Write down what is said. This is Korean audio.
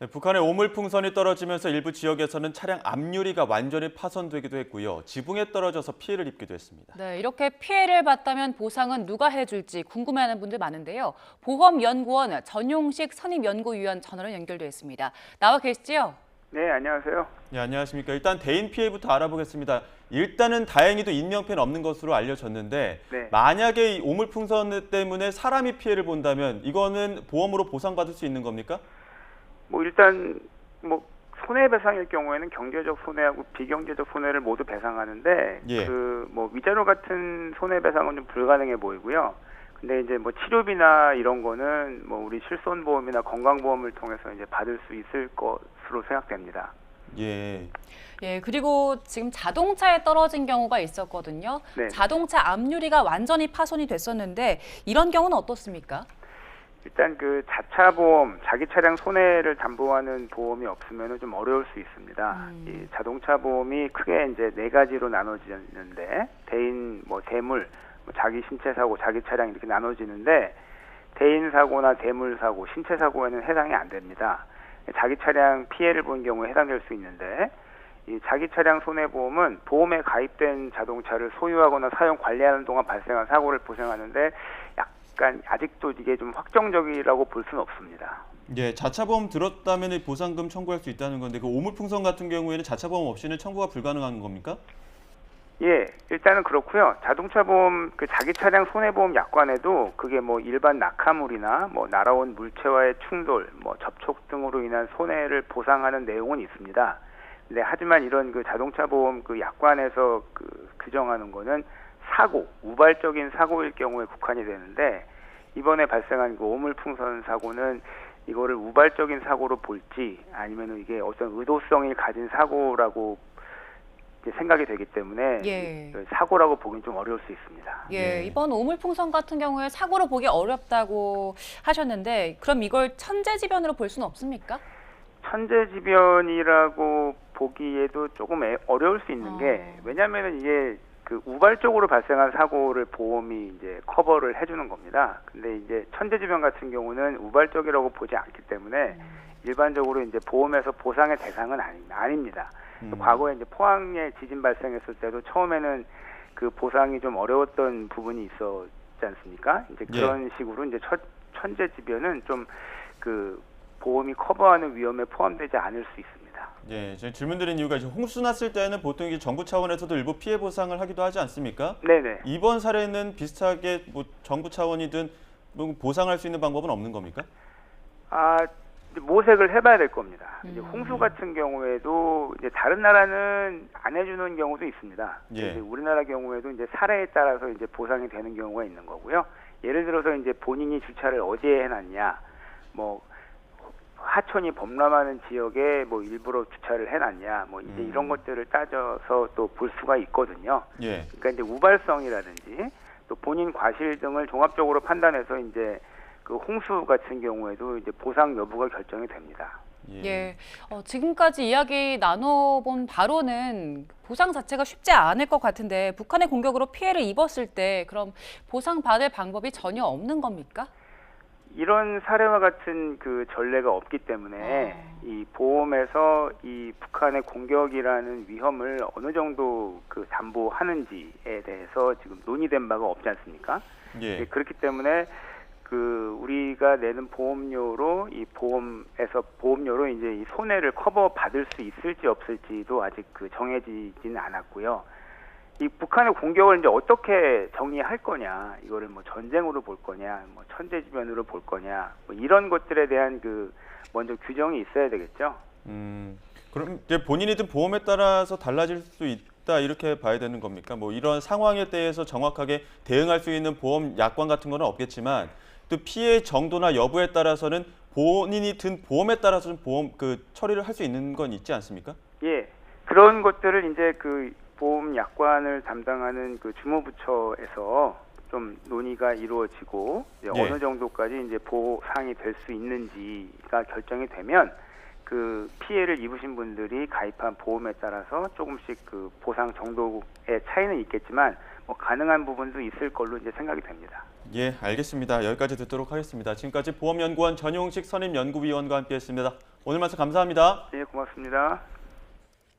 네, 북한의 오물풍선이 떨어지면서 일부 지역에서는 차량 앞유리가 완전히 파손되기도 했고요. 지붕에 떨어져서 피해를 입기도 했습니다. 네, 이렇게 피해를 봤다면 보상은 누가 해줄지 궁금해하는 분들 많은데요. 보험연구원 전용식 선임연구위원 전화로 연결돼 있습니다. 나와 계시죠? 네, 안녕하세요. 네, 안녕하십니까. 일단 대인 피해부터 알아보겠습니다. 일단은 다행히도 인명피해는 없는 것으로 알려졌는데 네. 만약에 이 오물풍선 때문에 사람이 피해를 본다면 이거는 보험으로 보상받을 수 있는 겁니까? 일단 손해배상일 경우에는 경제적 손해하고 비경제적 손해를 모두 배상하는데 예. 위자료 같은 손해배상은 좀 불가능해 보이고요. 근데 이제 치료비나 이런 거는 우리 실손보험이나 건강보험을 통해서 이제 받을 수 있을 것으로 생각됩니다. 예. 예, 그리고 지금 자동차에 떨어진 경우가 있었거든요. 네. 자동차 앞유리가 완전히 파손이 됐었는데 이런 경우는 어떻습니까? 일단 자차 보험, 자기 차량 손해를 담보하는 보험이 없으면 좀 어려울 수 있습니다. 이 자동차 보험이 크게 이제 네 가지로 나눠지는데 대인, 대물, 자기 신체 사고, 자기 차량 이렇게 나눠지는데 대인 사고나 대물 사고, 신체 사고에는 해당이 안 됩니다. 자기 차량 피해를 본 경우에 해당될 수 있는데 이 자기 차량 손해보험은 보험에 가입된 자동차를 소유하거나 사용 관리하는 동안 발생한 사고를 보상하는데 약간 아직도 이게 좀 확정적이라고 볼 수는 없습니다. 예, 자차보험 들었다면 보상금 청구할 수 있다는 건데 그 오물풍선 같은 경우에는 자차보험 없이는 청구가 불가능한 겁니까? 예, 일단은 그렇고요. 자동차 보험 자기 차량 손해보험 약관에도 그게 일반 낙하물이나 날아온 물체와의 충돌, 접촉 등으로 인한 손해를 보상하는 내용은 있습니다. 근데 하지만 이런 자동차 보험 약관에서 규정하는 거는 사고, 우발적인 사고일 경우에 국한이 되는데 이번에 발생한 오물풍선 사고는 이거를 우발적인 사고로 볼지 아니면 이게 어떤 의도성이 가진 사고라고 생각이 되기 때문에 예. 사고라고 보기는 좀 어려울 수 있습니다. 예, 이번 오물풍선 같은 경우에 사고로 보기 어렵다고 하셨는데 그럼 이걸 천재지변으로 볼 수는 없습니까? 천재지변이라고 보기에도 조금 어려울 수 있는 게 왜냐하면 이게 우발적으로 발생한 사고를 보험이 이제 커버를 해주는 겁니다. 근데 이제 천재지변 같은 경우는 우발적이라고 보지 않기 때문에 일반적으로 이제 보험에서 보상의 대상은 아닙니다. 과거에 이제 포항에 지진 발생했을 때도 처음에는 보상이 좀 어려웠던 부분이 있었지 않습니까? 이제 그런 식으로 이제 천재지변은 좀 보험이 커버하는 위험에 포함되지 않을 수 있습니다. 예, 제가 질문드린 이유가 이제 홍수 났을 때는 보통 이게 정부 차원에서도 일부 피해 보상을 하기도 하지 않습니까? 네네. 이번 사례는 비슷하게 정부 차원이든 보상할 수 있는 방법은 없는 겁니까? 모색을 해봐야 될 겁니다. 이제 홍수 같은 경우에도 이제 다른 나라는 안 해주는 경우도 있습니다. 예. 이제 우리나라 경우에도 이제 사례에 따라서 이제 보상이 되는 경우가 있는 거고요. 예를 들어서 이제 본인이 주차를 어디에 해놨냐, 하천이 범람하는 지역에 일부러 주차를 해놨냐, 이제 이런 것들을 따져서 또 볼 수가 있거든요. 예. 그러니까 이제 우발성이라든지 또 본인 과실 등을 종합적으로 판단해서 이제 홍수 같은 경우에도 이제 보상 여부가 결정이 됩니다. 예, 지금까지 이야기 나눠본 바로는 보상 자체가 쉽지 않을 것 같은데 북한의 공격으로 피해를 입었을 때 그럼 보상받을 방법이 전혀 없는 겁니까? 이런 사례와 같은 전례가 없기 때문에 이 보험에서 이 북한의 공격이라는 위험을 어느 정도 담보하는지에 대해서 지금 논의된 바가 없지 않습니까? 예. 그렇기 때문에 우리가 내는 보험료로 보험료로 이제 이 손해를 커버 받을 수 있을지 없을지도 아직 정해지지는 않았고요. 이 북한의 공격을 이제 어떻게 정의할 거냐, 이거를 전쟁으로 볼 거냐, 천재지변으로 볼 거냐, 이런 것들에 대한 먼저 규정이 있어야 되겠죠. 그럼 이제 본인이든 보험에 따라서 달라질 수 있다 이렇게 봐야 되는 겁니까? 이런 상황에 대해서 정확하게 대응할 수 있는 보험 약관 같은 거는 없겠지만 또 피해 정도나 여부에 따라서는 본인이 든 보험에 따라서는 보험 처리를 할 수 있는 건 있지 않습니까? 예, 그런 것들을 이제 보험 약관을 담당하는 주무부처에서 좀 논의가 이루어지고 이제 어느 정도까지 이제 보상이 될 수 있는지가 결정이 되면 피해를 입으신 분들이 가입한 보험에 따라서 조금씩 보상 정도의 차이는 있겠지만 가능한 부분도 있을 걸로 이제 생각이 됩니다. 예, 알겠습니다. 여기까지 듣도록 하겠습니다. 지금까지 보험연구원 전용식 선임연구위원과 함께했습니다. 오늘 말씀 감사합니다. 네, 고맙습니다.